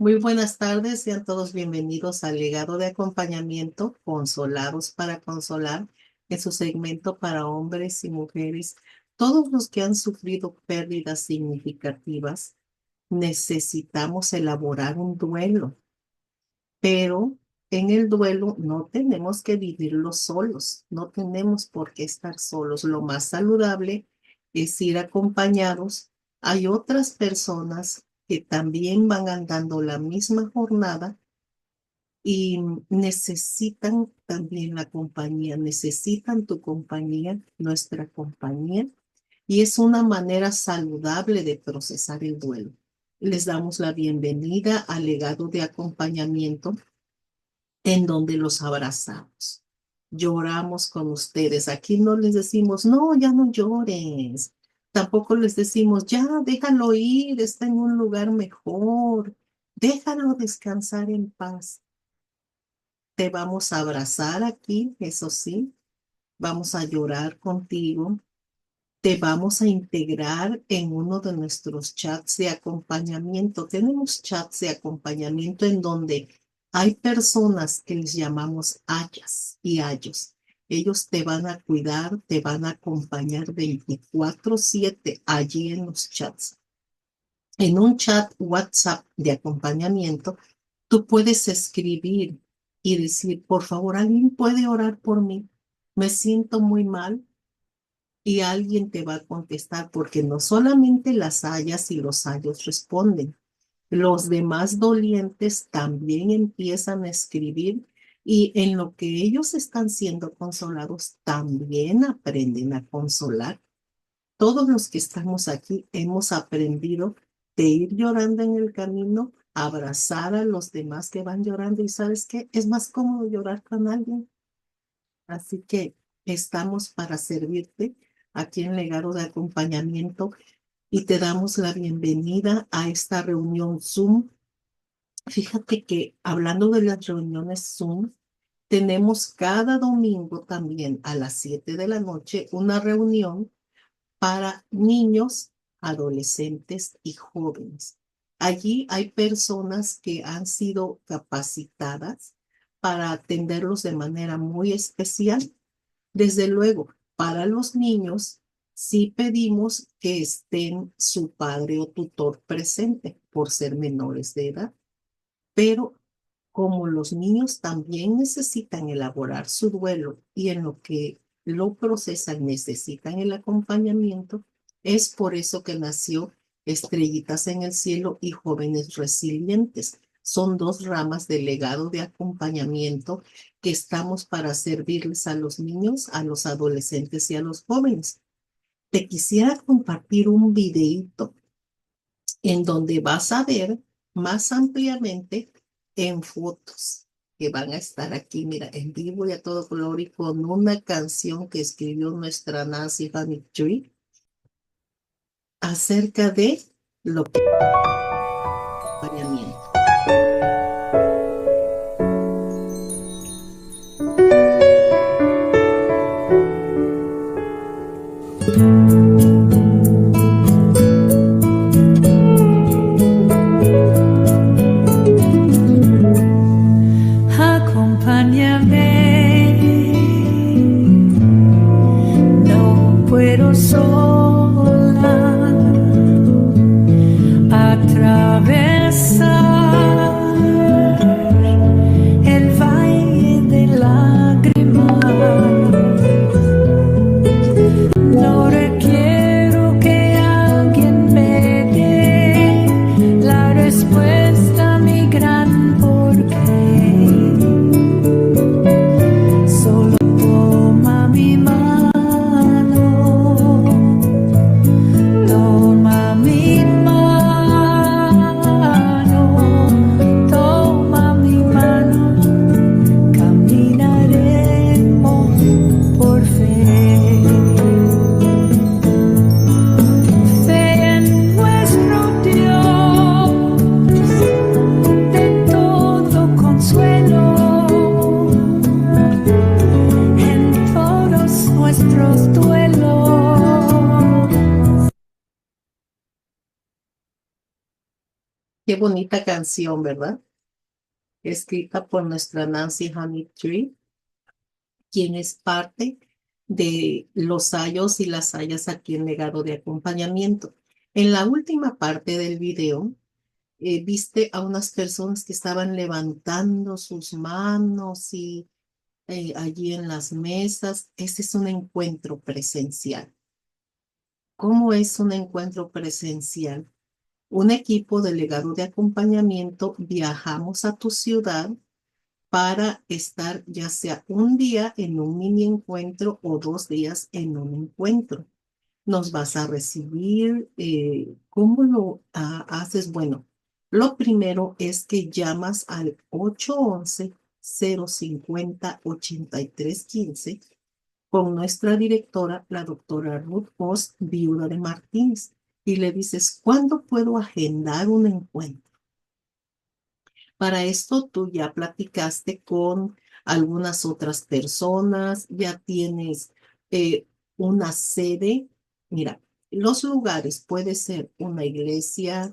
Muy buenas tardes, sean todos bienvenidos al legado de acompañamiento Consolados para Consolar, en su segmento para hombres y mujeres. Todos los que han sufrido pérdidas significativas necesitamos elaborar un duelo, pero en el duelo no tenemos que vivirlo solos, no tenemos por qué estar solos. Lo más saludable es ir acompañados. Hay otras personas que también van andando la misma jornada y necesitan también la compañía, necesitan tu compañía, nuestra compañía, y es una manera saludable de procesar el duelo. Les damos la bienvenida al legado de acompañamiento en donde los abrazamos. Lloramos con ustedes. Aquí no les decimos, no, ya no llores. Tampoco les decimos, ya déjalo ir, está en un lugar mejor. Déjalo descansar en paz. Te vamos a abrazar aquí, eso sí. Vamos a llorar contigo. Te vamos a integrar en uno de nuestros chats de acompañamiento. Tenemos chats de acompañamiento en donde hay personas que les llamamos ayas y ayos. Ellos te van a cuidar, te van a acompañar 24/7 allí en los chats. En un chat WhatsApp de acompañamiento, tú puedes escribir y decir, por favor, ¿alguien puede orar por mí? Me siento muy mal y alguien te va a contestar, porque no solamente las hayas y los hayos responden, los demás dolientes también empiezan a escribir y en lo que ellos están siendo consolados, también aprenden a consolar. Todos los que estamos aquí hemos aprendido de ir llorando en el camino, abrazar a los demás que van llorando y ¿sabes qué? Es más cómodo llorar con alguien. Así que estamos para servirte aquí en Legado de Acompañamiento y te damos la bienvenida a esta reunión Zoom. Fíjate que hablando de las reuniones Zoom, tenemos cada domingo también a las 7 de la noche una reunión para niños, adolescentes y jóvenes. Allí hay personas que han sido capacitadas para atenderlos de manera muy especial. Desde luego, para los niños, sí pedimos que estén su padre o tutor presente por ser menores de edad, pero como los niños también necesitan elaborar su duelo y en lo que lo procesan necesitan el acompañamiento, es por eso que nació Estrellitas en el Cielo y Jóvenes Resilientes. Son dos ramas del legado de acompañamiento que estamos para servirles a los niños, a los adolescentes y a los jóvenes. Te quisiera compartir un videíto en donde vas a ver más ampliamente en fotos que van a estar aquí, mira, en vivo y a todo color y con una canción que escribió nuestra Nancy Fanny Tree acerca de lo que es acompañamiento. No puedo sola atravesar el valle de lágrimas. No requiero que alguien me dé la respuesta a mi gran porqué. Solo toma mi mano, toma mi mano Qué bonita canción, ¿verdad? Escrita por nuestra Nancy Honey Tree, quien es parte de los Sayos y las Sayas aquí en Legado de Acompañamiento. En la última parte del video, viste a unas personas que estaban levantando sus manos y allí en las mesas. Este es un encuentro presencial. ¿Cómo es un encuentro presencial? Un equipo delegado de acompañamiento viajamos a tu ciudad para estar ya sea un día en un mini encuentro o 2 días en un encuentro. Nos vas a recibir. ¿Cómo lo haces? Bueno, lo primero es que llamas al 811-050-8315 con nuestra directora, la doctora Ruth Oz, viuda de Martínez, y le dices, ¿cuándo puedo agendar un encuentro? Para esto tú ya platicaste con algunas otras personas, ya tienes eh, una sede. Mira, los lugares puede ser una iglesia,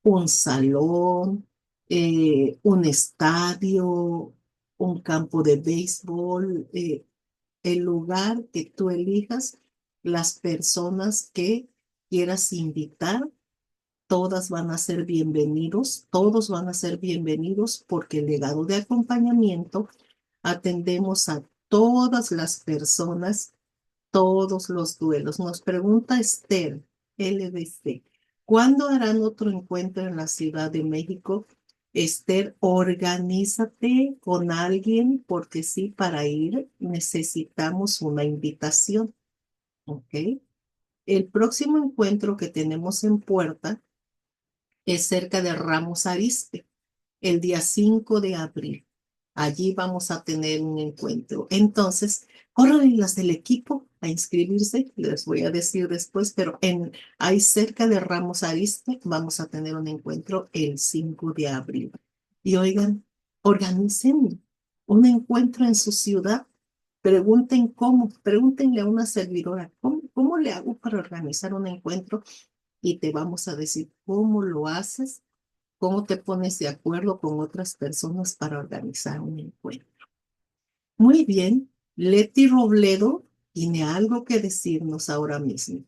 un salón, un estadio, un campo de béisbol, el lugar que tú elijas, las personas que quieras invitar, todas van a ser bienvenidos, todos van a ser bienvenidos porque el legado de acompañamiento atendemos a todas las personas, todos los duelos. Nos pregunta Esther, LDC, ¿cuándo harán otro encuentro en la Ciudad de México? Esther, organízate con alguien porque sí, para ir necesitamos una invitación, ¿ok? El próximo encuentro que tenemos en puerta es cerca de Ramos Arizpe, el día 5 de abril. Allí vamos a tener un encuentro. Entonces, corran las del equipo a inscribirse, les voy a decir después, pero ahí cerca de Ramos Arizpe vamos a tener un encuentro el 5 de abril. Y oigan, organicen un encuentro en su ciudad. Pregunten cómo, pregúntenle a una servidora, ¿cómo le hago para organizar un encuentro? Y te vamos a decir cómo lo haces, cómo te pones de acuerdo con otras personas para organizar un encuentro. Muy bien, Leti Robledo tiene algo que decirnos ahora mismo.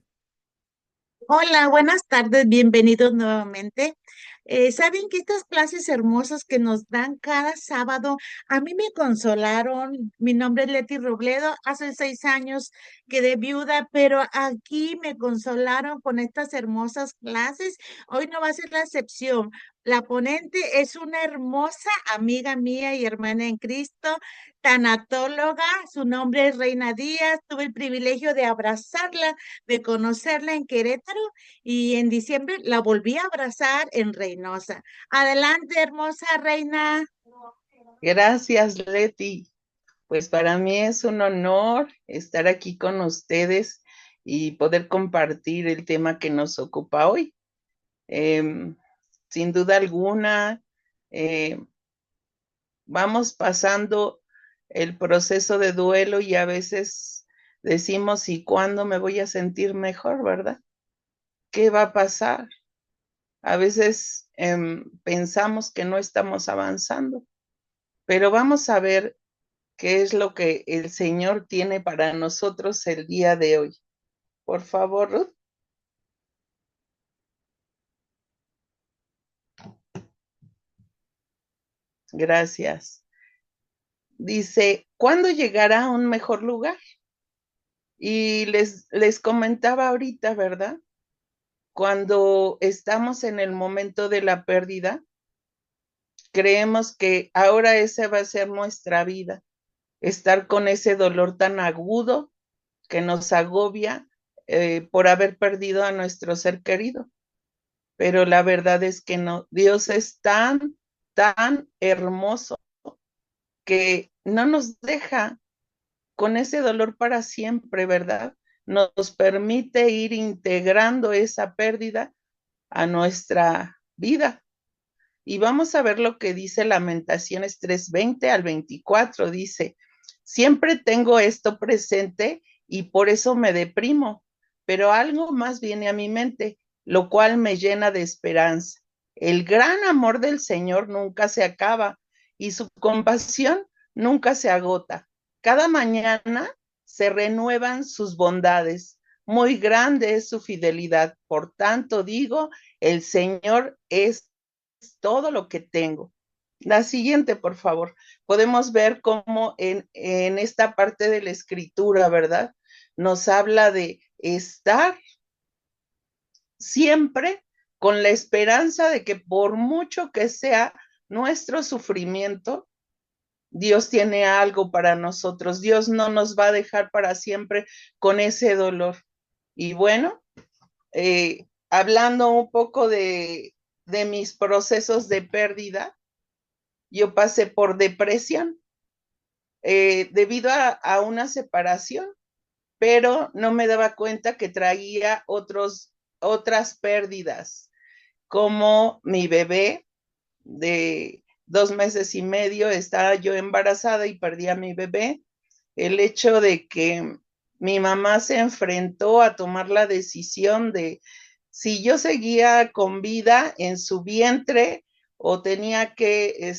Hola, buenas tardes, bienvenidos nuevamente. Saben que estas clases hermosas que nos dan cada sábado, a mí me consolaron. Mi nombre es Leti Robledo, hace 6 años quedé viuda, pero aquí me consolaron con estas hermosas clases. Hoy no va a ser la excepción. La ponente es una hermosa amiga mía y hermana en Cristo, tanatóloga. Su nombre es Reina Díaz. Tuve el privilegio de abrazarla, de conocerla en Querétaro, y en diciembre la volví a abrazar en Reynosa. Adelante, hermosa Reina. Gracias, Leti. Pues para mí es un honor estar aquí con ustedes y poder compartir el tema que nos ocupa hoy. Em, Sin duda alguna, eh, vamos pasando el proceso de duelo y a veces decimos, ¿y cuándo me voy a sentir mejor, verdad? ¿Qué va a pasar? A veces pensamos que no estamos avanzando, pero vamos a ver qué es lo que el Señor tiene para nosotros el día de hoy. Por favor, Ruth. Gracias. Dice, ¿cuándo llegará a un mejor lugar? Y les comentaba ahorita, ¿verdad? Cuando estamos en el momento de la pérdida, creemos que ahora esa va a ser nuestra vida, estar con ese dolor tan agudo que nos agobia por haber perdido a nuestro ser querido. Pero la verdad es que no. Dios es tan, tan hermoso que no nos deja con ese dolor para siempre, ¿verdad? Nos permite ir integrando esa pérdida a nuestra vida. Y vamos a ver lo que dice Lamentaciones 3:20 al 24. Dice, siempre tengo esto presente y por eso me deprimo, pero algo más viene a mi mente, lo cual me llena de esperanza. El gran amor del Señor nunca se acaba y su compasión nunca se agota. Cada mañana se renuevan sus bondades. Muy grande es su fidelidad. Por tanto, digo, el Señor es todo lo que tengo. La siguiente, por favor. Podemos ver cómo en esta parte de la escritura, ¿verdad? Nos habla de estar siempre con la esperanza de que por mucho que sea nuestro sufrimiento, Dios tiene algo para nosotros. Dios no nos va a dejar para siempre con ese dolor. Y bueno, hablando un poco de mis procesos de pérdida, yo pasé por depresión debido a una separación, pero no me daba cuenta que traía otras pérdidas, como mi bebé de 2 meses y medio, estaba yo embarazada y perdí a mi bebé. El hecho de que mi mamá se enfrentó a tomar la decisión de si yo seguía con vida en su vientre o tenía que,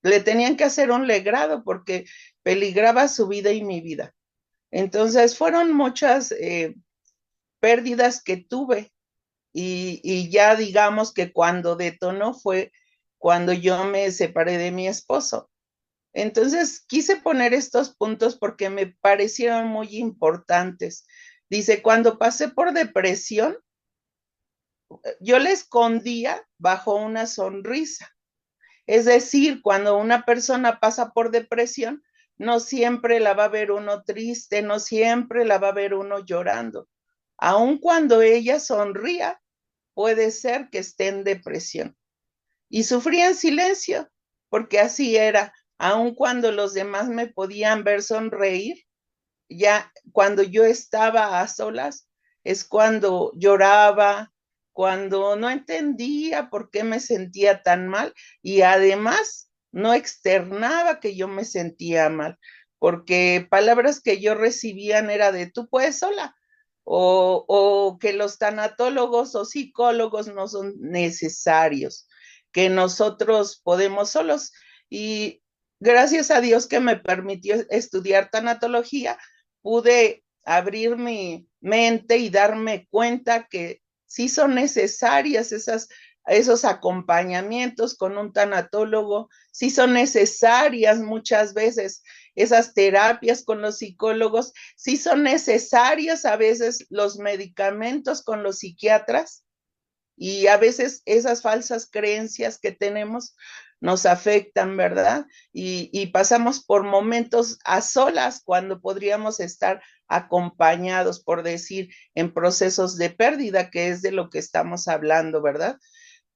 le tenían que hacer un legrado porque peligraba su vida y mi vida. Entonces fueron muchas pérdidas que tuve y ya digamos que cuando detonó fue cuando yo me separé de mi esposo. Entonces quise poner estos puntos porque me parecieron muy importantes. Dice, cuando pasé por depresión, yo la escondía bajo una sonrisa. Es decir, cuando una persona pasa por depresión, no siempre la va a ver uno triste, no siempre la va a ver uno llorando. Aun cuando ella sonría, puede ser que esté en depresión. Y sufría en silencio, porque así era. Aun cuando los demás me podían ver sonreír, ya cuando yo estaba a solas, es cuando lloraba, cuando no entendía por qué me sentía tan mal y además no externaba que yo me sentía mal, porque palabras que yo recibían era de tú puedes sola, o que los tanatólogos o psicólogos no son necesarios, que nosotros podemos solos. Y gracias a Dios que me permitió estudiar tanatología, pude abrir mi mente y darme cuenta que sí son necesarias esos acompañamientos con un tanatólogo, sí son necesarias muchas veces esas terapias con los psicólogos, sí son necesarias a veces los medicamentos con los psiquiatras y a veces esas falsas creencias que tenemos nos afectan, ¿verdad? Y pasamos por momentos a solas cuando podríamos estar acompañados, por decir, en procesos de pérdida, que es de lo que estamos hablando, ¿verdad?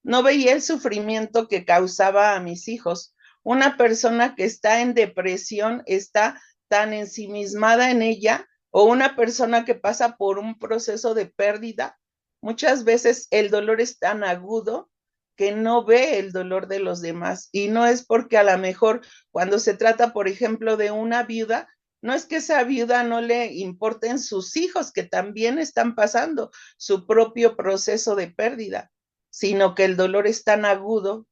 No veía el sufrimiento que causaba a mis hijos. Una persona que está en depresión está tan ensimismada en ella, o una persona que pasa por un proceso de pérdida, muchas veces el dolor es tan agudo que no ve el dolor de los demás. Y no es porque a lo mejor cuando se trata, por ejemplo, de una viuda, no es que esa viuda no le importen sus hijos, que también están pasando su propio proceso de pérdida, sino que el dolor es tan agudo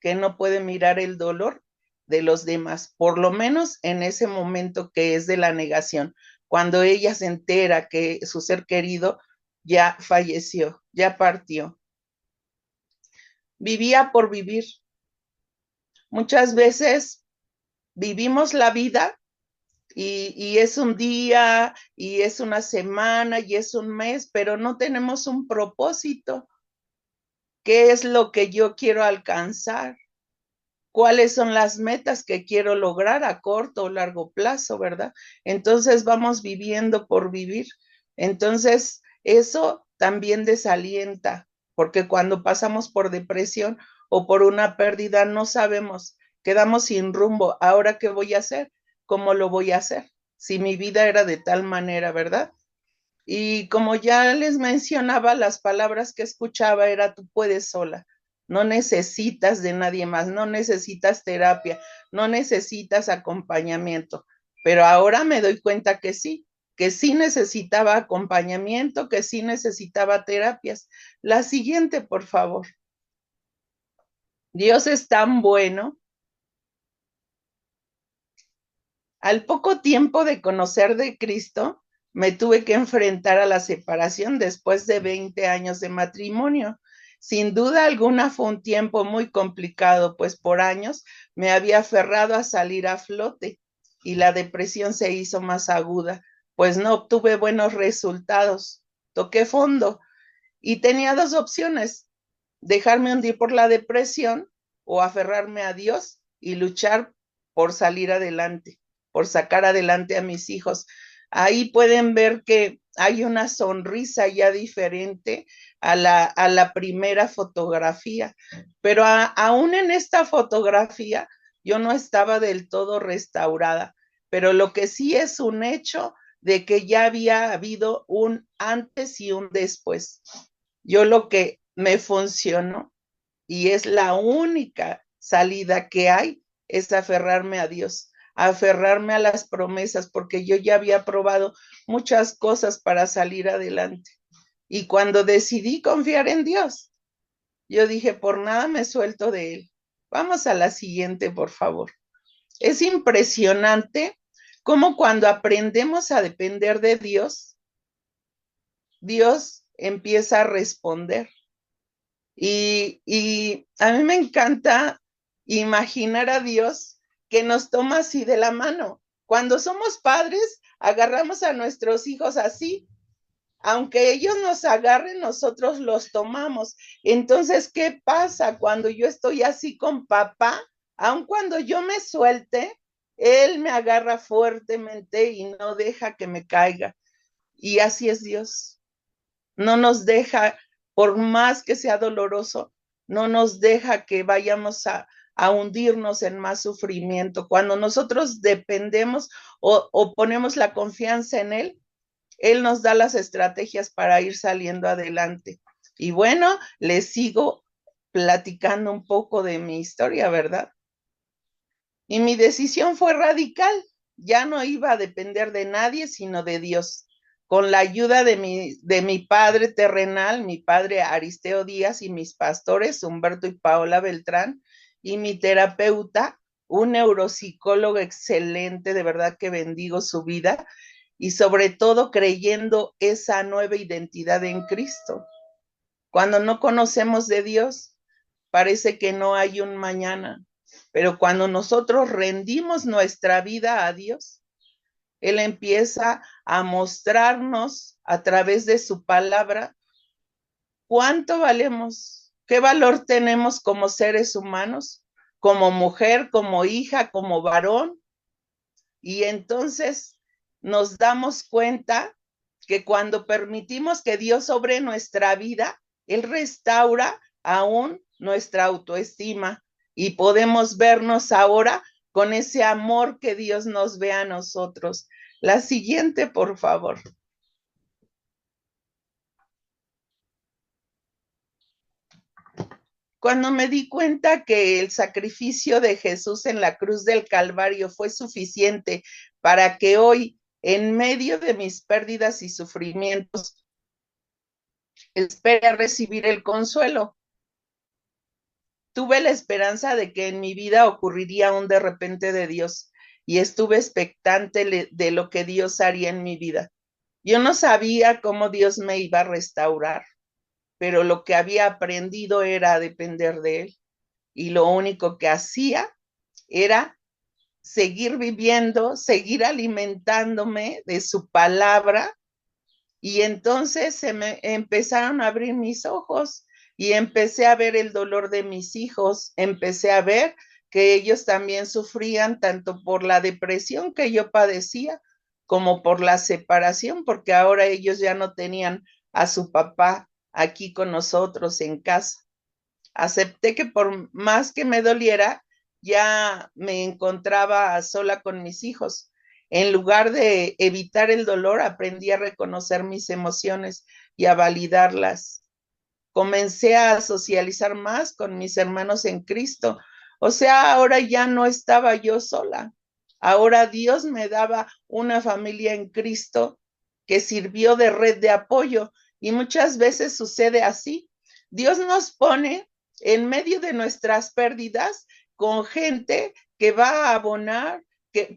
que no puede mirar el dolor de los demás, por lo menos en ese momento que es de la negación, cuando ella se entera que su ser querido ya falleció, ya partió. Vivía por vivir. Muchas veces vivimos la vida y es un día, y es una semana, y es un mes, pero no tenemos un propósito. ¿Qué es lo que yo quiero alcanzar? ¿Cuáles son las metas que quiero lograr a corto o largo plazo, verdad? Entonces vamos viviendo por vivir. Entonces eso también desalienta, porque cuando pasamos por depresión o por una pérdida no sabemos, quedamos sin rumbo. ¿Ahora qué voy a hacer? ¿Cómo lo voy a hacer? Si mi vida era de tal manera, ¿verdad? Y como ya les mencionaba, las palabras que escuchaba era tú puedes sola, no necesitas de nadie más, no necesitas terapia, no necesitas acompañamiento. Pero ahora me doy cuenta que sí necesitaba acompañamiento, que sí necesitaba terapias. La siguiente, por favor. Dios es tan bueno. Al poco tiempo de conocer de Cristo, me tuve que enfrentar a la separación después de 20 años de matrimonio. Sin duda alguna fue un tiempo muy complicado, pues por años me había aferrado a salir a flote y la depresión se hizo más aguda, pues no obtuve buenos resultados. Toqué fondo y tenía dos opciones: dejarme hundir por la depresión o aferrarme a Dios y luchar por salir adelante, por sacar adelante a mis hijos. Ahí pueden ver que hay una sonrisa ya diferente a la primera fotografía, pero aún en esta fotografía yo no estaba del todo restaurada, pero lo que sí es un hecho de que ya había habido un antes y un después. Yo lo que me funcionó y es la única salida que hay es aferrarme a Dios, aferrarme a las promesas, porque yo ya había probado muchas cosas para salir adelante. Y cuando decidí confiar en Dios, yo dije, por nada me suelto de Él. Vamos a la siguiente, por favor. Es impresionante cómo cuando aprendemos a depender de Dios, Dios empieza a responder. Y a mí me encanta imaginar a Dios que nos toma así de la mano. Cuando somos padres, agarramos a nuestros hijos así. Aunque ellos nos agarren, nosotros los tomamos. Entonces, ¿qué pasa cuando yo estoy así con papá? Aun cuando yo me suelte, él me agarra fuertemente y no deja que me caiga. Y así es Dios. No nos deja, por más que sea doloroso, no nos deja que vayamos a hundirnos en más sufrimiento. Cuando nosotros dependemos o ponemos la confianza en Él nos da las estrategias para ir saliendo adelante. Y bueno, les sigo platicando un poco de mi historia, ¿verdad? Y mi decisión fue radical. Ya no iba a depender de nadie, sino de Dios. Con la ayuda de mi padre terrenal, mi padre Aristeo Díaz, y mis pastores, Humberto y Paola Beltrán, y mi terapeuta, un neuropsicólogo excelente, de verdad que bendigo su vida, y sobre todo creyendo esa nueva identidad en Cristo. Cuando no conocemos de Dios, parece que no hay un mañana, pero cuando nosotros rendimos nuestra vida a Dios, Él empieza a mostrarnos a través de su palabra cuánto valemos, qué valor tenemos como seres humanos, como mujer, como hija, como varón. Y entonces nos damos cuenta que cuando permitimos que Dios sobre nuestra vida, Él restaura aún nuestra autoestima y podemos vernos ahora con ese amor que Dios nos ve a nosotros. La siguiente, por favor. Cuando me di cuenta que el sacrificio de Jesús en la cruz del Calvario fue suficiente para que hoy, en medio de mis pérdidas y sufrimientos, espere recibir el consuelo. Tuve la esperanza de que en mi vida ocurriría un de repente de Dios y estuve expectante de lo que Dios haría en mi vida. Yo no sabía cómo Dios me iba a restaurar, pero lo que había aprendido era depender de Él. Y lo único que hacía era seguir viviendo, seguir alimentándome de su palabra. Y entonces se me empezaron a abrir mis ojos y empecé a ver el dolor de mis hijos, empecé a ver que ellos también sufrían tanto por la depresión que yo padecía como por la separación, porque ahora ellos ya no tenían a su papá aquí con nosotros en casa. Acepté que por más que me doliera, ya me encontraba sola con mis hijos. En lugar de evitar el dolor, aprendí a reconocer mis emociones y a validarlas. Comencé a socializar más con mis hermanos en Cristo. O sea, ahora ya no estaba yo sola. Ahora Dios me daba una familia en Cristo que sirvió de red de apoyo. Y muchas veces sucede así. Dios nos pone en medio de nuestras pérdidas con gente que va a abonar,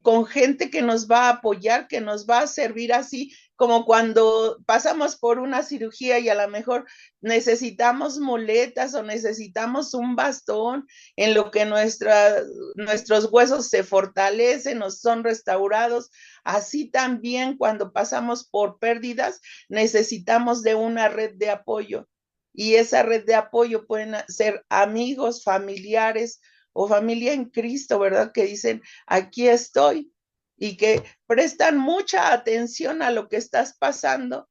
con gente que nos va a apoyar, que nos va a servir, así como cuando pasamos por una cirugía y a lo mejor necesitamos muletas o necesitamos un bastón en lo que nuestros huesos se fortalecen o son restaurados. Así también cuando pasamos por pérdidas necesitamos de una red de apoyo, y esa red de apoyo pueden ser amigos, familiares o familia en Cristo, ¿verdad? Que dicen, aquí estoy, y que prestan mucha atención a lo que estás pasando,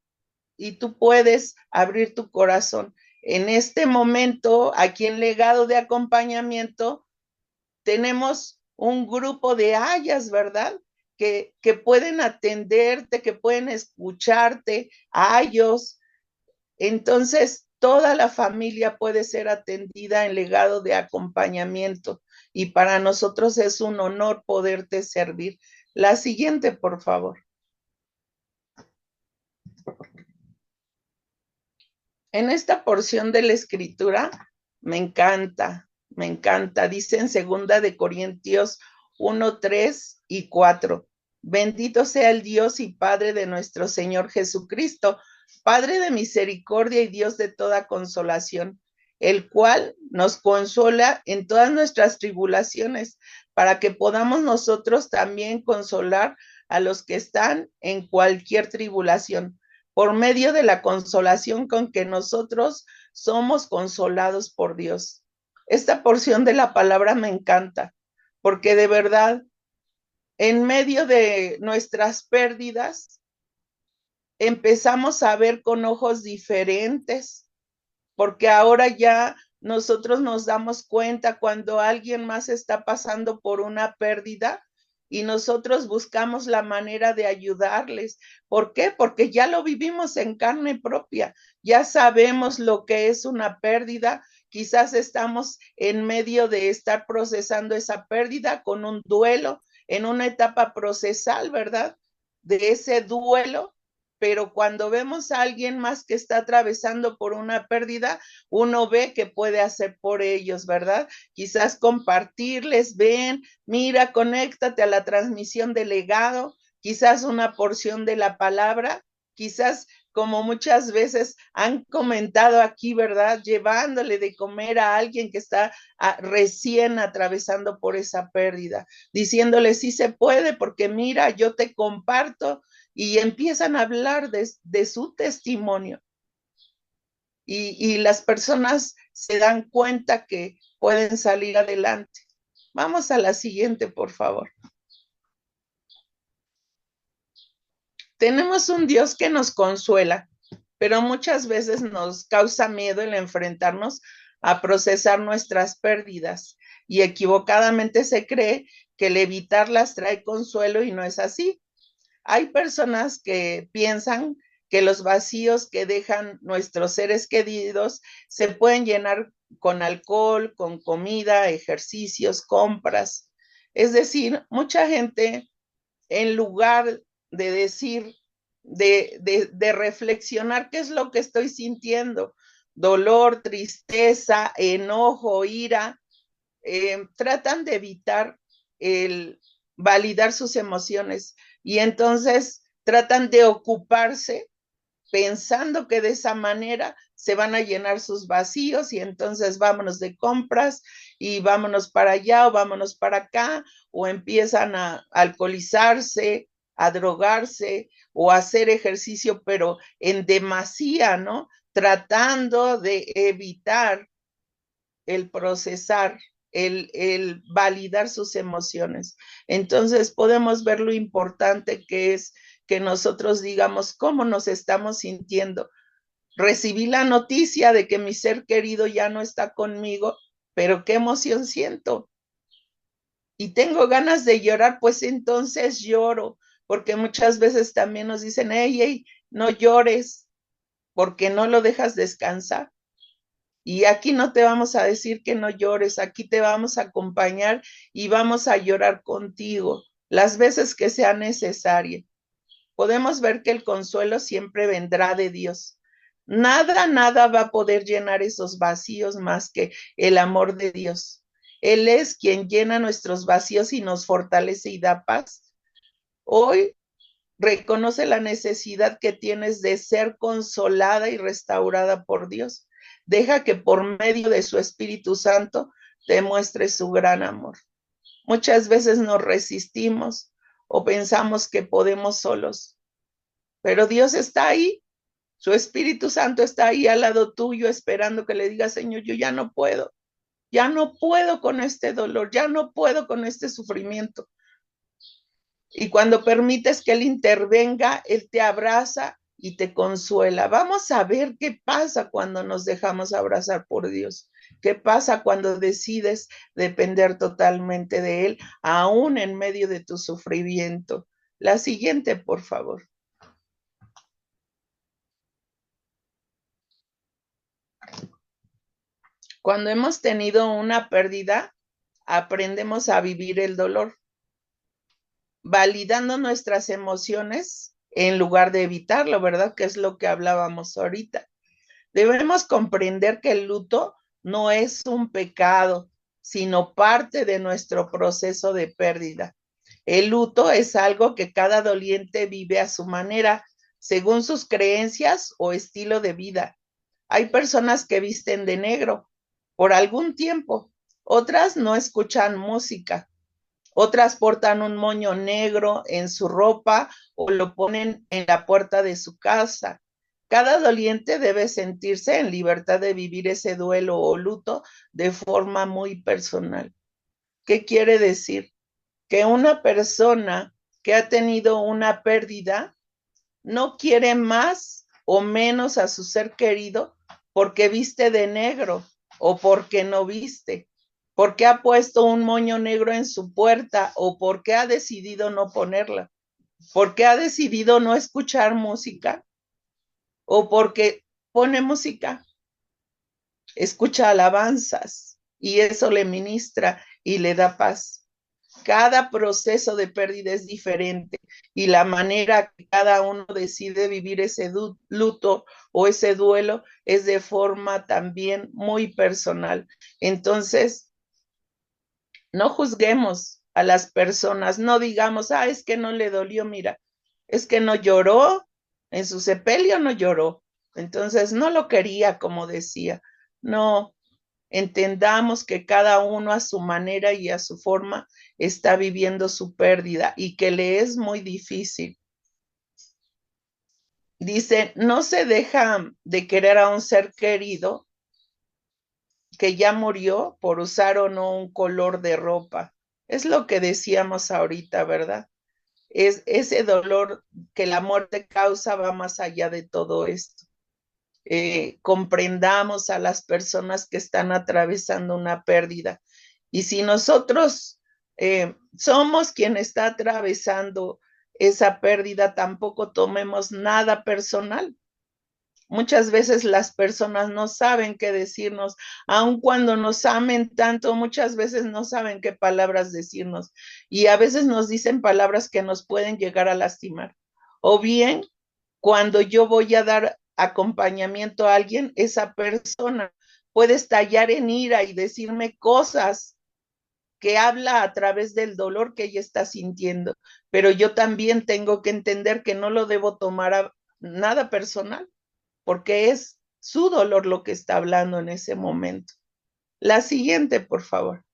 y tú puedes abrir tu corazón. En este momento, aquí en Legado de Acompañamiento, tenemos un grupo de ayas, ¿verdad? Que pueden atenderte, que pueden escucharte, ayos. Entonces, toda la familia puede ser atendida en Legado de Acompañamiento, y para nosotros es un honor poderte servir. La siguiente, por favor. En esta porción de la escritura me encanta, me encanta. Dice en 2 Corintios 1, 3 y 4. Bendito sea el Dios y Padre de nuestro Señor Jesucristo, Padre de misericordia y Dios de toda consolación, el cual nos consola en todas nuestras tribulaciones, para que podamos nosotros también consolar a los que están en cualquier tribulación, por medio de la consolación con que nosotros somos consolados por Dios. Esta porción de la palabra me encanta, porque de verdad, en medio de nuestras pérdidas, empezamos a ver con ojos diferentes, porque ahora ya nosotros nos damos cuenta cuando alguien más está pasando por una pérdida, y nosotros buscamos la manera de ayudarles. ¿Por qué? Porque ya lo vivimos en carne propia, ya sabemos lo que es una pérdida. Quizás estamos en medio de estar procesando esa pérdida con un duelo, en una etapa procesal, ¿verdad? De ese duelo. Pero cuando vemos a alguien más que está atravesando por una pérdida, uno ve que puede hacer por ellos, ¿verdad? Quizás compartirles, ven, mira, conéctate a la transmisión del legado, quizás una porción de la palabra, quizás, como muchas veces han comentado aquí, ¿verdad? Llevándole de comer a alguien que está recién atravesando por esa pérdida, diciéndole, sí se puede, porque mira, yo te comparto, y empiezan a hablar de su testimonio, y las personas se dan cuenta que pueden salir adelante. Vamos a la siguiente, por favor. Tenemos un Dios que nos consuela, pero muchas veces nos causa miedo el enfrentarnos a procesar nuestras pérdidas, y equivocadamente se cree que el evitarlas trae consuelo, y no es así. Hay personas que piensan que los vacíos que dejan nuestros seres queridos se pueden llenar con alcohol, con comida, ejercicios, compras. Es decir, mucha gente, en lugar de decir, de reflexionar qué es lo que estoy sintiendo, dolor, tristeza, enojo, ira, tratan de evitar el validar sus emociones, y entonces tratan de ocuparse pensando que de esa manera se van a llenar sus vacíos, y entonces vámonos de compras y vámonos para allá o vámonos para acá, o empiezan a alcoholizarse, a drogarse o a hacer ejercicio, pero en demasía, ¿no? Tratando de evitar el procesar, el validar sus emociones. Entonces podemos ver lo importante que es que nosotros digamos cómo nos estamos sintiendo. Recibí la noticia de que mi ser querido ya no está conmigo, pero qué emoción siento. Y tengo ganas de llorar, pues entonces lloro, porque muchas veces también nos dicen, hey, no llores, porque no lo dejas descansar. Y aquí no te vamos a decir que no llores, aquí te vamos a acompañar y vamos a llorar contigo las veces que sea necesaria. Podemos ver que el consuelo siempre vendrá de Dios, Nada va a poder llenar esos vacíos más que el amor de Dios. Él es quien llena nuestros vacíos y nos fortalece y da paz. Hoy reconoce la necesidad que tienes de ser consolada y restaurada por Dios. Deja que por medio de su Espíritu Santo te muestre su gran amor. Muchas veces nos resistimos o pensamos que podemos solos, pero Dios está ahí. Su Espíritu Santo está ahí al lado tuyo esperando que le digas, Señor, yo ya no puedo con este dolor, ya no puedo con este sufrimiento. Y cuando permites que Él intervenga, Él te abraza y te consuela. Vamos a ver qué pasa cuando nos dejamos abrazar por Dios. ¿Qué pasa cuando decides depender totalmente de Él, aún en medio de tu sufrimiento? La siguiente, por favor. Cuando hemos tenido una pérdida, aprendemos a vivir el dolor, validando nuestras emociones en lugar de evitarlo, ¿verdad? Que es lo que hablábamos ahorita. Debemos comprender que el luto no es un pecado, sino parte de nuestro proceso de pérdida. El luto es algo que cada doliente vive a su manera, según sus creencias o estilo de vida. Hay personas que visten de negro por algún tiempo, otras no escuchan música, otras portan un moño negro en su ropa o lo ponen en la puerta de su casa. Cada doliente debe sentirse en libertad de vivir ese duelo o luto de forma muy personal. ¿Qué quiere decir? Que una persona que ha tenido una pérdida no quiere más o menos a su ser querido porque viste de negro o porque no viste, porque ha puesto un moño negro en su puerta o porque ha decidido no ponerla, porque ha decidido no escuchar música o porque pone música, escucha alabanzas y eso le ministra y le da paz. Cada proceso de pérdida es diferente y la manera que cada uno decide vivir ese luto o ese duelo es de forma también muy personal. Entonces, no juzguemos a las personas, no digamos, es que no le dolió, mira, es que no lloró, en su sepelio no lloró, entonces no lo quería como decía. No, entendamos que cada uno a su manera y a su forma está viviendo su pérdida y que le es muy difícil. Dice, no se deja de querer a un ser querido que ya murió por usar o no un color de ropa. Es lo que decíamos ahorita, ¿verdad? Es ese dolor que la muerte causa va más allá de todo esto. Comprendamos a las personas que están atravesando una pérdida. Y si nosotros somos quien está atravesando esa pérdida, tampoco tomemos nada personal. Muchas veces las personas no saben qué decirnos, aun cuando nos amen tanto, muchas veces no saben qué palabras decirnos y a veces nos dicen palabras que nos pueden llegar a lastimar. O bien, cuando yo voy a dar acompañamiento a alguien, esa persona puede estallar en ira y decirme cosas que habla a través del dolor que ella está sintiendo, pero yo también tengo que entender que no lo debo tomar a nada personal porque es su dolor lo que está hablando en ese momento. La siguiente, por favor.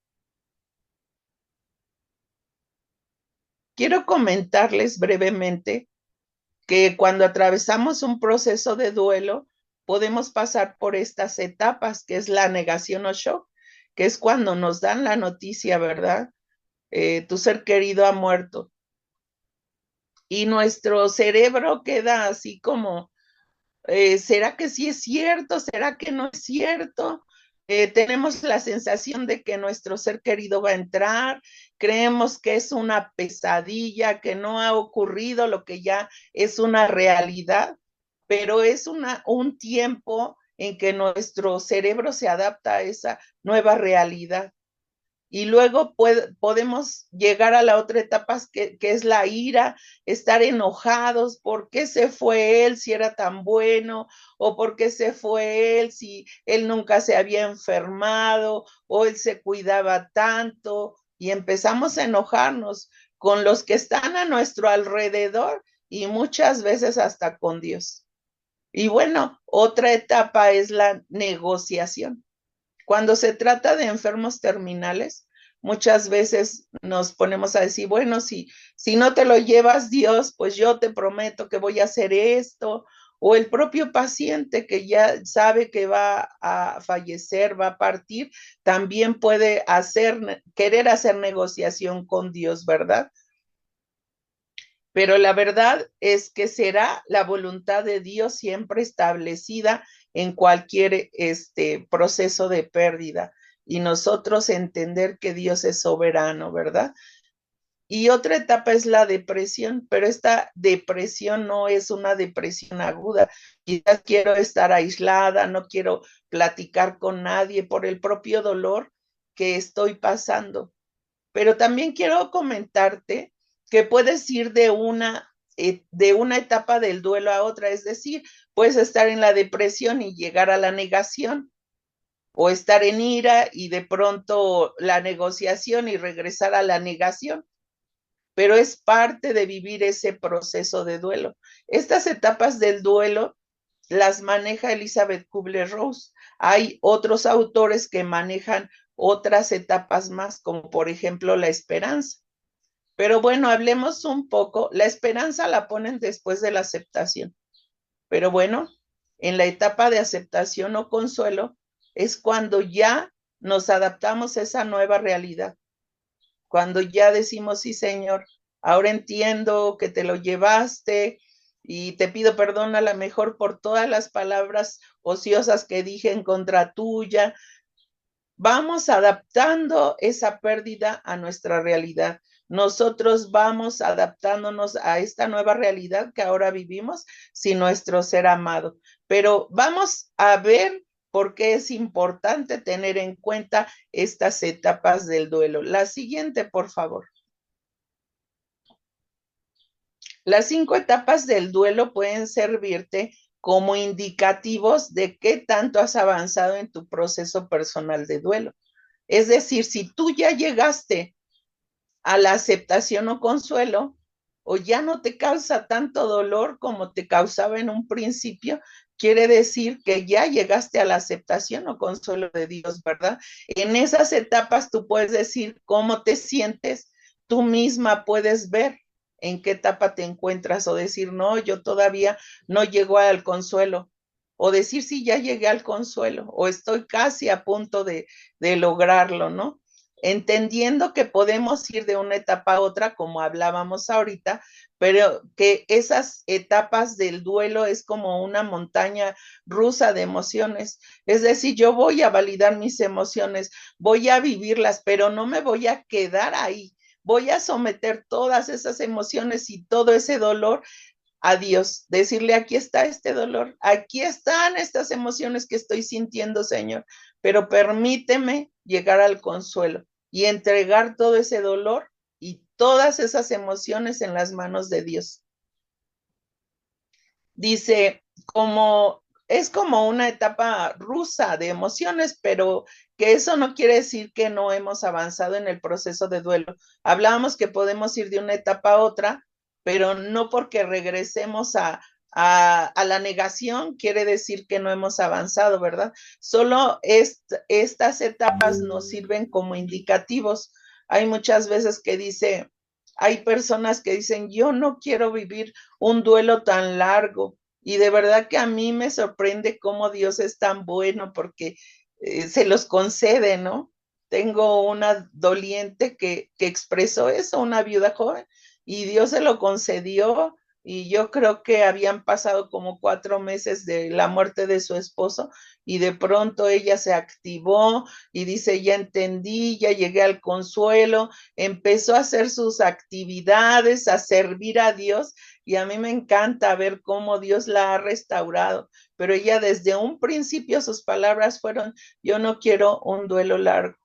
Quiero comentarles brevemente que cuando atravesamos un proceso de duelo, podemos pasar por estas etapas, que es la negación o shock, que es cuando nos dan la noticia, ¿verdad? Tu ser querido ha muerto. Y nuestro cerebro queda así como ¿será que sí es cierto? ¿Será que no es cierto? Tenemos la sensación de que nuestro ser querido va a entrar, creemos que es una pesadilla, que no ha ocurrido lo que ya es una realidad, pero es un tiempo en que nuestro cerebro se adapta a esa nueva realidad. y luego podemos llegar a la otra etapa que es la ira, estar enojados, ¿por qué se fue él si era tan bueno? ¿O por qué se fue él si él nunca se había enfermado? ¿O él se cuidaba tanto? Y empezamos a enojarnos con los que están a nuestro alrededor y muchas veces hasta con Dios. Y bueno, otra etapa es la negociación. Cuando se trata de enfermos terminales, muchas veces nos ponemos a decir, bueno, si no te lo llevas Dios, pues yo te prometo que voy a hacer esto. O el propio paciente que ya sabe que va a fallecer, va a partir, también puede querer hacer negociación con Dios, ¿verdad? Pero la verdad es que será la voluntad de Dios siempre establecida en cualquier proceso de pérdida y nosotros entender que Dios es soberano, ¿verdad? Y otra etapa es la depresión, pero esta depresión no es una depresión aguda. Quizás quiero estar aislada, no quiero platicar con nadie por el propio dolor que estoy pasando. Pero también quiero comentarte que puedes ir de una etapa del duelo a otra, es decir, puedes estar en la depresión y llegar a la negación, o estar en ira y de pronto la negociación y regresar a la negación, pero es parte de vivir ese proceso de duelo. Estas etapas del duelo las maneja Elizabeth Kubler-Ross. Hay otros autores que manejan otras etapas más, como por ejemplo la esperanza. Pero bueno, hablemos un poco. La esperanza la ponen después de la aceptación. Pero bueno, en la etapa de aceptación o consuelo es cuando ya nos adaptamos a esa nueva realidad. Cuando ya decimos, sí, Señor, ahora entiendo que te lo llevaste y te pido perdón a lo mejor por todas las palabras ociosas que dije en contra tuya. Vamos adaptando esa pérdida a nuestra realidad. Nosotros vamos adaptándonos a esta nueva realidad que ahora vivimos sin nuestro ser amado. Pero vamos a ver por qué es importante tener en cuenta estas etapas del duelo. La siguiente, por favor. Las 5 etapas del duelo pueden servirte como indicativos de qué tanto has avanzado en tu proceso personal de duelo. Es decir, si tú ya llegaste a la aceptación o consuelo, o ya no te causa tanto dolor como te causaba en un principio, quiere decir que ya llegaste a la aceptación o consuelo de Dios, ¿verdad? En esas etapas tú puedes decir cómo te sientes, tú misma puedes ver en qué etapa te encuentras o decir, no, yo todavía no llego al consuelo, o decir, sí, ya llegué al consuelo, o estoy casi a punto de lograrlo, ¿no? Entendiendo que podemos ir de una etapa a otra, como hablábamos ahorita, pero que esas etapas del duelo es como una montaña rusa de emociones. Es decir, yo voy a validar mis emociones, voy a vivirlas, pero no me voy a quedar ahí. Voy a someter todas esas emociones y todo ese dolor a Dios, decirle, aquí está este dolor, aquí están estas emociones que estoy sintiendo, Señor, pero permíteme llegar al consuelo y entregar todo ese dolor y todas esas emociones en las manos de Dios. Dice, es como una etapa rusa de emociones, pero que eso no quiere decir que no hemos avanzado en el proceso de duelo. Hablábamos que podemos ir de una etapa a otra, pero no porque regresemos a la negación quiere decir que no hemos avanzado, ¿verdad? Solo estas etapas nos sirven como indicativos. Hay muchas veces que hay personas que dicen, yo no quiero vivir un duelo tan largo. Y de verdad que a mí me sorprende cómo Dios es tan bueno porque se los concede, ¿no? Tengo una doliente que expresó eso, una viuda joven, y Dios se lo concedió. Y yo creo que habían pasado como 4 meses de la muerte de su esposo y de pronto ella se activó y dice, ya entendí, ya llegué al consuelo, empezó a hacer sus actividades, a servir a Dios, y a mí me encanta ver cómo Dios la ha restaurado, pero ella desde un principio sus palabras fueron, yo no quiero un duelo largo,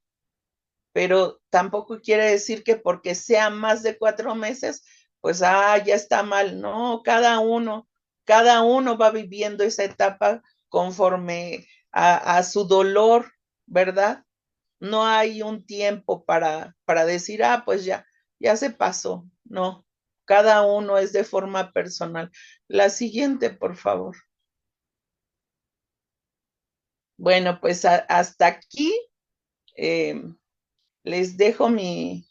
pero tampoco quiere decir que porque sea más de 4 meses, pues, ya está mal. No, cada uno va viviendo esa etapa conforme a su dolor, ¿verdad? No hay un tiempo para decir, pues ya se pasó. No, cada uno es de forma personal. La siguiente, por favor. Bueno, pues hasta aquí eh, les dejo mi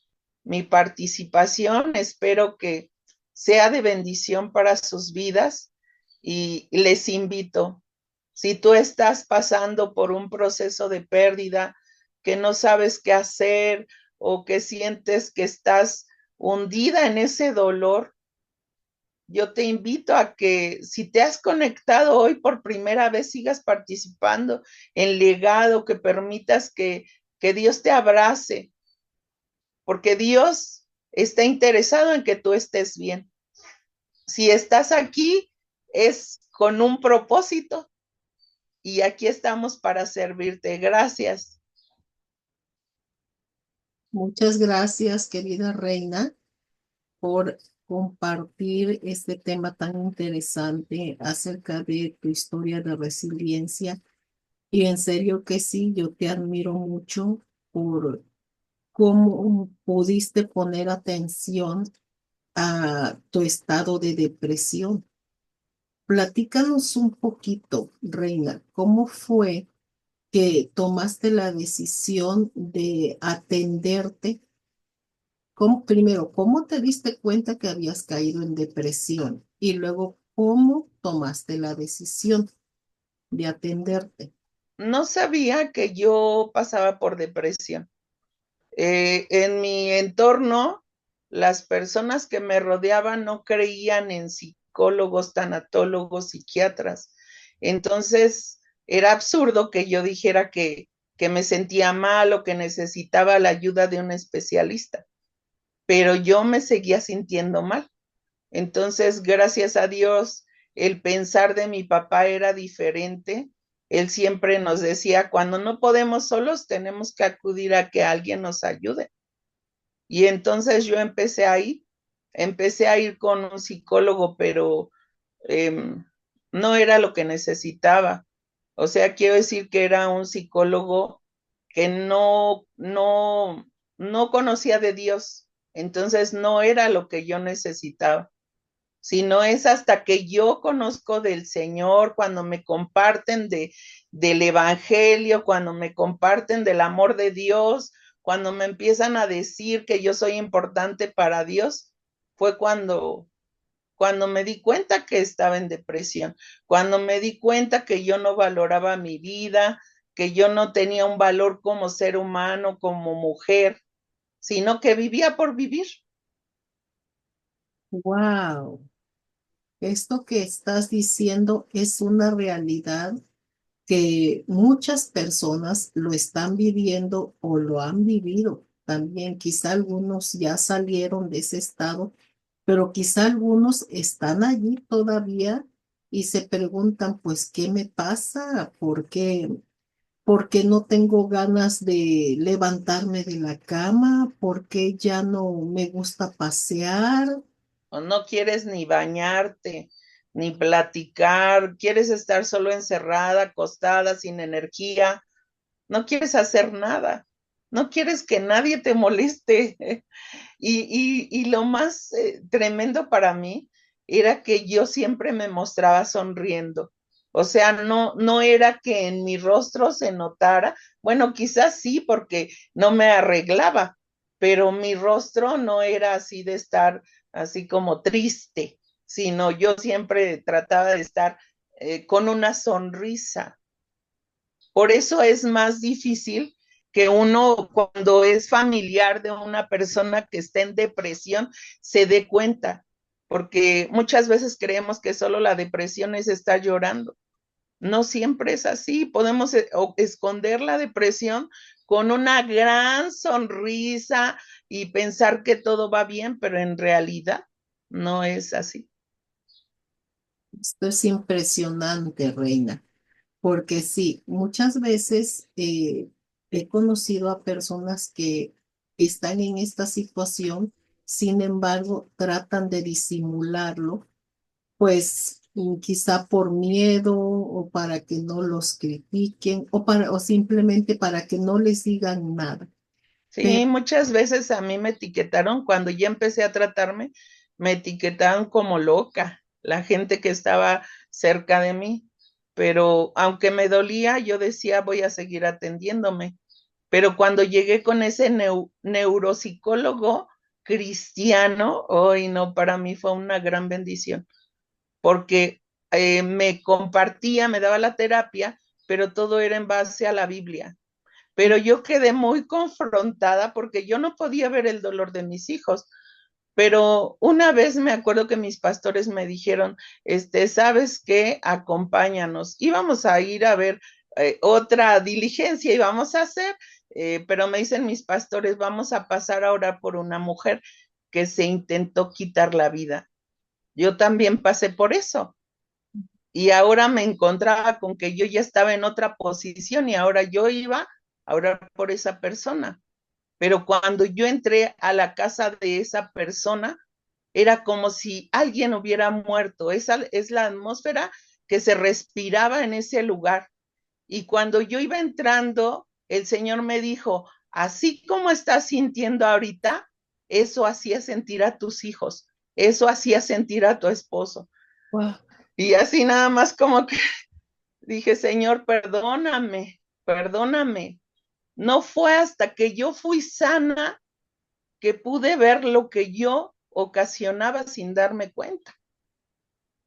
participación. Espero que sea de bendición para sus vidas y les invito, si tú estás pasando por un proceso de pérdida, que no sabes qué hacer o que sientes que estás hundida en ese dolor, yo te invito a que si te has conectado hoy por primera vez, sigas participando en legado, que permitas que Dios te abrace, porque Dios está interesado en que tú estés bien. Si estás aquí, es con un propósito y aquí estamos para servirte. Gracias. Muchas gracias, querida Reina, por compartir este tema tan interesante acerca de tu historia de resiliencia. Y en serio que sí, yo te admiro mucho por cómo pudiste poner atención a tu estado de depresión. Platícanos un poquito, Reina, ¿cómo fue que tomaste la decisión de atenderte? Primero, ¿cómo te diste cuenta que habías caído en depresión? Y luego, ¿cómo tomaste la decisión de atenderte? No sabía que yo pasaba por depresión. En mi entorno, las personas que me rodeaban no creían en psicólogos, tanatólogos, psiquiatras. Entonces, era absurdo que yo dijera que me sentía mal o que necesitaba la ayuda de un especialista, pero yo me seguía sintiendo mal. Entonces, gracias a Dios, el pensar de mi papá era diferente. Él siempre nos decía, cuando no podemos solos, tenemos que acudir a que alguien nos ayude. Y entonces yo empecé a ir con un psicólogo, pero no era lo que necesitaba. O sea, quiero decir que era un psicólogo que no conocía de Dios. Entonces no era lo que yo necesitaba, sino es hasta que yo conozco del Señor, cuando me comparten del Evangelio, cuando me comparten del amor de Dios, cuando me empiezan a decir que yo soy importante para Dios, fue cuando me di cuenta que estaba en depresión, cuando me di cuenta que yo no valoraba mi vida, que yo no tenía un valor como ser humano, como mujer, sino que vivía por vivir. Wow, esto que estás diciendo es una realidad que muchas personas lo están viviendo o lo han vivido también. Quizá algunos ya salieron de ese estado, pero quizá algunos están allí todavía y se preguntan, pues, ¿qué me pasa? ¿Por qué no tengo ganas de levantarme de la cama? ¿Por qué ya no me gusta pasear? O no quieres ni bañarte, ni platicar, quieres estar solo encerrada, acostada, sin energía, no quieres hacer nada, no quieres que nadie te moleste. Y lo más tremendo para mí era que yo siempre me mostraba sonriendo. O sea, no era que en mi rostro se notara, bueno, quizás sí, porque no me arreglaba, pero mi rostro no era así de estar así como triste, sino yo siempre trataba de estar con una sonrisa. Por eso es más difícil que uno, cuando es familiar de una persona que está en depresión, se dé cuenta, porque muchas veces creemos que solo la depresión es estar llorando. No siempre es así. Podemos esconder la depresión con una gran sonrisa y pensar que todo va bien, pero en realidad no es así. Esto es impresionante, Reina, porque sí, muchas veces he conocido a personas que están en esta situación, sin embargo, tratan de disimularlo, pues quizá por miedo o para que no los critiquen o simplemente para que no les digan nada. Sí, muchas veces a mí me etiquetaron, cuando ya empecé a tratarme, me etiquetaron como loca, la gente que estaba cerca de mí, pero aunque me dolía, yo decía, voy a seguir atendiéndome. Pero cuando llegué con ese neuropsicólogo cristiano, hoy no, para mí fue una gran bendición, porque me compartía, me daba la terapia, pero todo era en base a la Biblia. Pero yo quedé muy confrontada porque yo no podía ver el dolor de mis hijos. Pero una vez me acuerdo que mis pastores me dijeron, ¿sabes qué? Acompáñanos. Íbamos a ir a ver otra diligencia, íbamos a hacer, pero me dicen mis pastores, vamos a pasar a orar por una mujer que se intentó quitar la vida. Yo también pasé por eso. Y ahora me encontraba con que yo ya estaba en otra posición y ahora yo iba a orar por esa persona. Pero cuando yo entré a la casa de esa persona, era como si alguien hubiera muerto. Esa es la atmósfera que se respiraba en ese lugar. Y cuando yo iba entrando, el Señor me dijo, así como estás sintiendo ahorita, eso hacía sentir a tus hijos, eso hacía sentir a tu esposo. Wow. Y así nada más como que dije, Señor, perdóname, perdóname. No fue hasta que yo fui sana que pude ver lo que yo ocasionaba sin darme cuenta.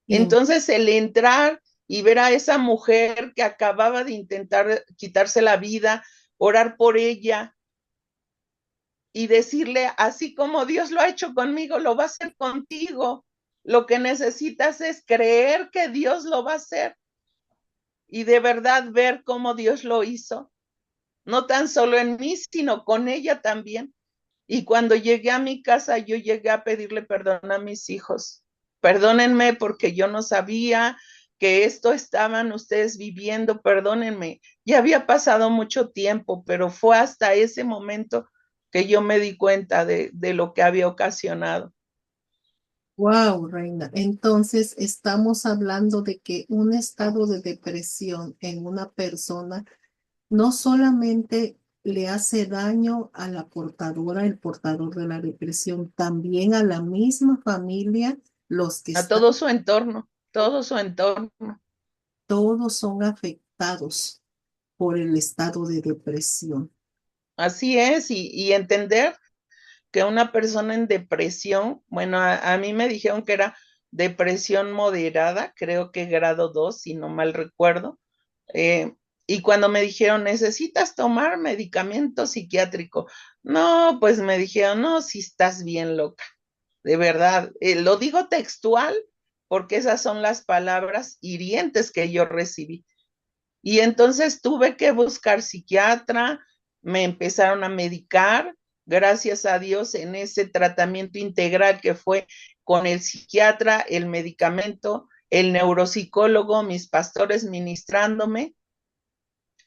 Bien. Entonces, el entrar y ver a esa mujer que acababa de intentar quitarse la vida, orar por ella y decirle, así como Dios lo ha hecho conmigo, lo va a hacer contigo. Lo que necesitas es creer que Dios lo va a hacer y de verdad ver cómo Dios lo hizo, no tan solo en mí, sino con ella también. Y cuando llegué a mi casa, yo llegué a pedirle perdón a mis hijos. Perdónenme porque yo no sabía que esto estaban ustedes viviendo, perdónenme. Ya había pasado mucho tiempo, pero fue hasta ese momento que yo me di cuenta de lo que había ocasionado. Wow, Reina. Entonces, estamos hablando de que un estado de depresión en una persona no solamente le hace daño a la portadora, el portador de la depresión, también a la misma familia, los que A están, todo su entorno. todos son afectados por el estado de depresión. Así es, y entender que una persona en depresión, bueno, a mí me dijeron que era depresión moderada, creo que grado 2 si no mal recuerdo. Eh, y cuando me dijeron, necesitas tomar medicamento psiquiátrico, no, pues me dijeron, no, si estás bien loca, de verdad. Lo digo textual porque esas son las palabras hirientes que yo recibí. Y entonces tuve que buscar psiquiatra, me empezaron a medicar, gracias a Dios, en ese tratamiento integral que fue con el psiquiatra, el medicamento, el neuropsicólogo, mis pastores ministrándome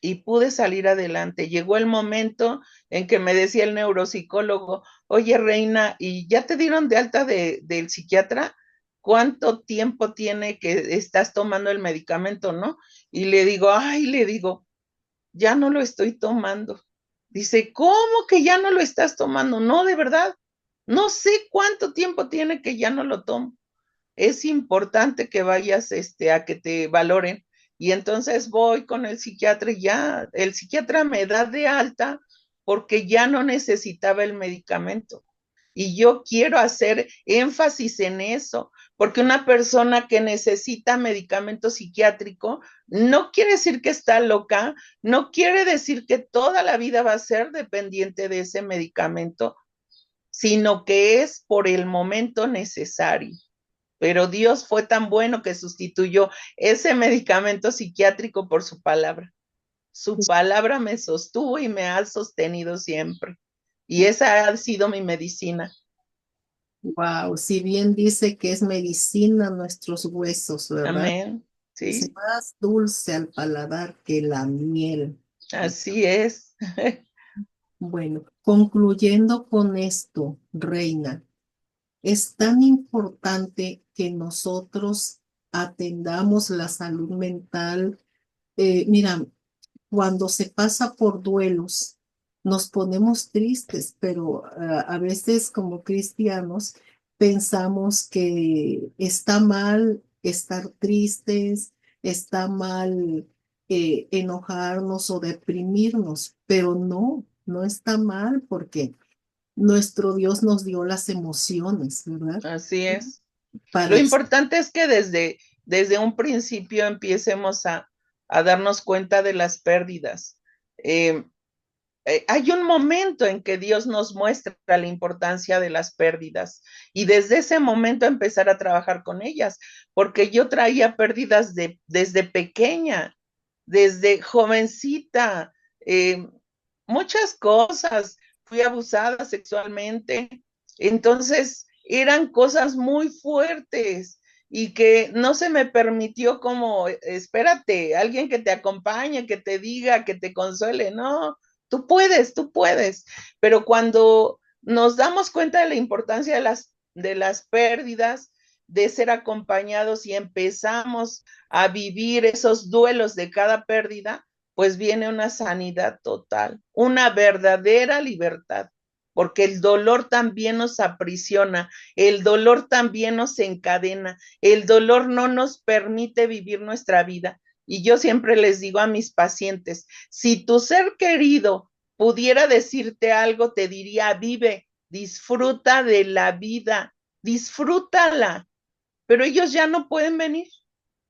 y pude salir adelante. Llegó el momento en que me decía el neuropsicólogo, oye Reina, ¿y ya te dieron de alta del psiquiatra? ¿Cuánto tiempo tiene que estás tomando el medicamento, no? Y le digo, ay, le digo, ya no lo estoy tomando. Dice, ¿cómo que ya no lo estás tomando? No, de verdad, no sé cuánto tiempo tiene que ya no lo tomo. Es importante que vayas a que te valoren. Y entonces voy con el psiquiatra y ya, el psiquiatra me da de alta porque ya no necesitaba el medicamento. Y yo quiero hacer énfasis en eso, porque una persona que necesita medicamento psiquiátrico no quiere decir que está loca, no quiere decir que toda la vida va a ser dependiente de ese medicamento, sino que es por el momento necesario. Pero Dios fue tan bueno que sustituyó ese medicamento psiquiátrico por su palabra. Su palabra me sostuvo y me ha sostenido siempre. Y esa ha sido mi medicina. Wow, si bien dice que es medicina a nuestros huesos, ¿verdad? Amén. Es Sí, más dulce al paladar que la miel. Así es. Bueno, concluyendo con esto, Reina, es tan importante que nosotros atendamos la salud mental. Mira, cuando se pasa por duelos, nos ponemos tristes, pero a veces como cristianos pensamos que está mal estar tristes, está mal enojarnos o deprimirnos, pero no, no está mal porque nuestro Dios nos dio las emociones, ¿verdad? Así es. Lo Para, importante es que desde un principio empiecemos a darnos cuenta de las pérdidas. Eh, Hay un momento en que Dios nos muestra la importancia de las pérdidas y desde ese momento empezar a trabajar con ellas, porque yo traía pérdidas desde pequeña, desde jovencita, muchas cosas, fui abusada sexualmente, entonces eran cosas muy fuertes y que no se me permitió como, espérate, alguien que te acompañe, que te diga, que te consuele, no, tú puedes, pero cuando nos damos cuenta de la importancia de las pérdidas, de ser acompañados y empezamos a vivir esos duelos de cada pérdida, pues viene una sanidad total, una verdadera libertad, porque el dolor también nos aprisiona, el dolor también nos encadena, el dolor no nos permite vivir nuestra vida. Y yo siempre les digo a mis pacientes, si tu ser querido pudiera decirte algo, te diría, vive, disfruta de la vida, disfrútala, pero ellos ya no pueden venir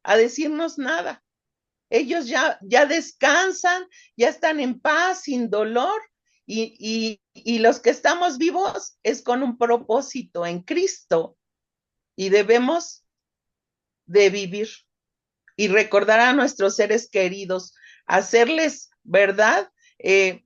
a decirnos nada. Ellos ya descansan, ya están en paz, sin dolor, y los que estamos vivos es con un propósito en Cristo y debemos de vivir y recordar a nuestros seres queridos, hacerles, ¿verdad? Eh,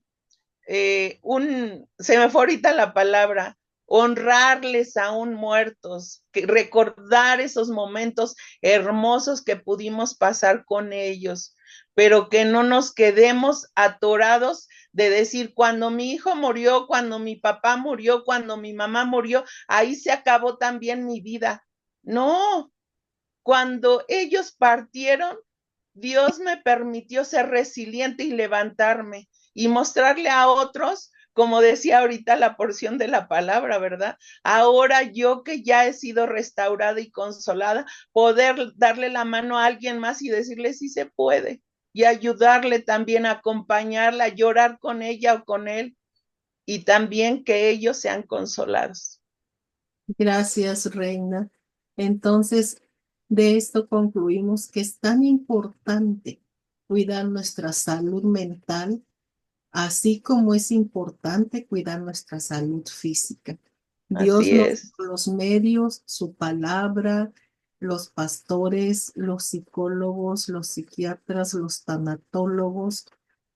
se me fue ahorita la palabra, honrarles aún muertos, recordar esos momentos hermosos que pudimos pasar con ellos, pero que no nos quedemos atorados de decir, cuando mi hijo murió, cuando mi papá murió, cuando mi mamá murió, ahí se acabó también mi vida. No, cuando ellos partieron, Dios me permitió ser resiliente y levantarme y mostrarle a otros, como decía ahorita la porción de la palabra, ¿verdad? Ahora yo que ya he sido restaurada y consolada, poder darle la mano a alguien más y decirle si se puede y ayudarle también a acompañarla, a llorar con ella o con él y también que ellos sean consolados. gracias, Reina. Entonces, de esto concluimos que es tan importante cuidar nuestra salud mental, así como es importante cuidar nuestra salud física. Dios Así nos es, dio los medios, su palabra, los pastores, los psicólogos, los psiquiatras, los tanatólogos.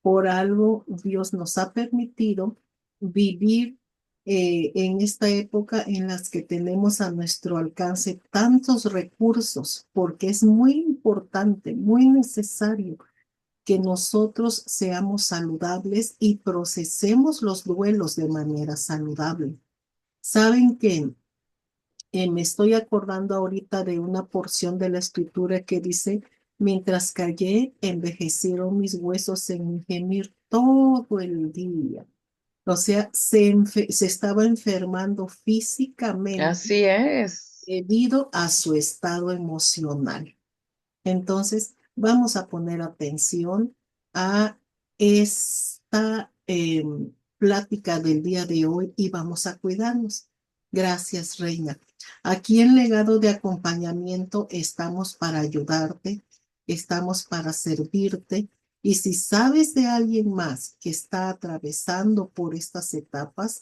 Por algo Dios nos ha permitido vivir en esta época en las que tenemos a nuestro alcance tantos recursos, porque es muy importante, muy necesario que nosotros seamos saludables y procesemos los duelos de manera saludable. Saben que me estoy acordando ahorita de una porción de la escritura que dice, mientras callé, envejecieron mis huesos en mi gemir todo el día. O sea, se estaba enfermando físicamente así es, debido a su estado emocional. Entonces, vamos a poner atención a esta plática del día de hoy y vamos a cuidarnos. Gracias, Reina. Aquí en Legado de Acompañamiento estamos para ayudarte, estamos para servirte. Y si sabes de alguien más que está atravesando por estas etapas,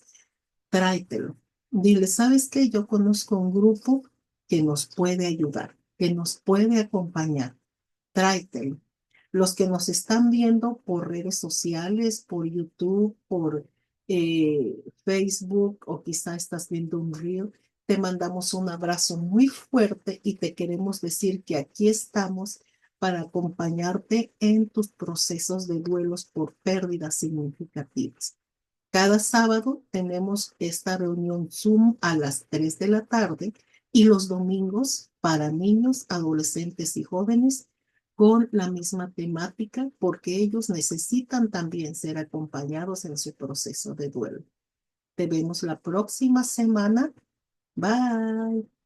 tráetelo. Dile, ¿sabes qué? Yo conozco un grupo que nos puede ayudar, que nos puede acompañar. Tráetelo. Los que nos están viendo por redes sociales, por YouTube, por Facebook o quizá estás viendo un reel, te mandamos un abrazo muy fuerte y te queremos decir que aquí estamos para acompañarte en tus procesos de duelos por pérdidas significativas. Cada sábado tenemos esta reunión Zoom a las 3 de la tarde y los domingos para niños, adolescentes y jóvenes con la misma temática porque ellos necesitan también ser acompañados en su proceso de duelo. Te vemos la próxima semana. Bye.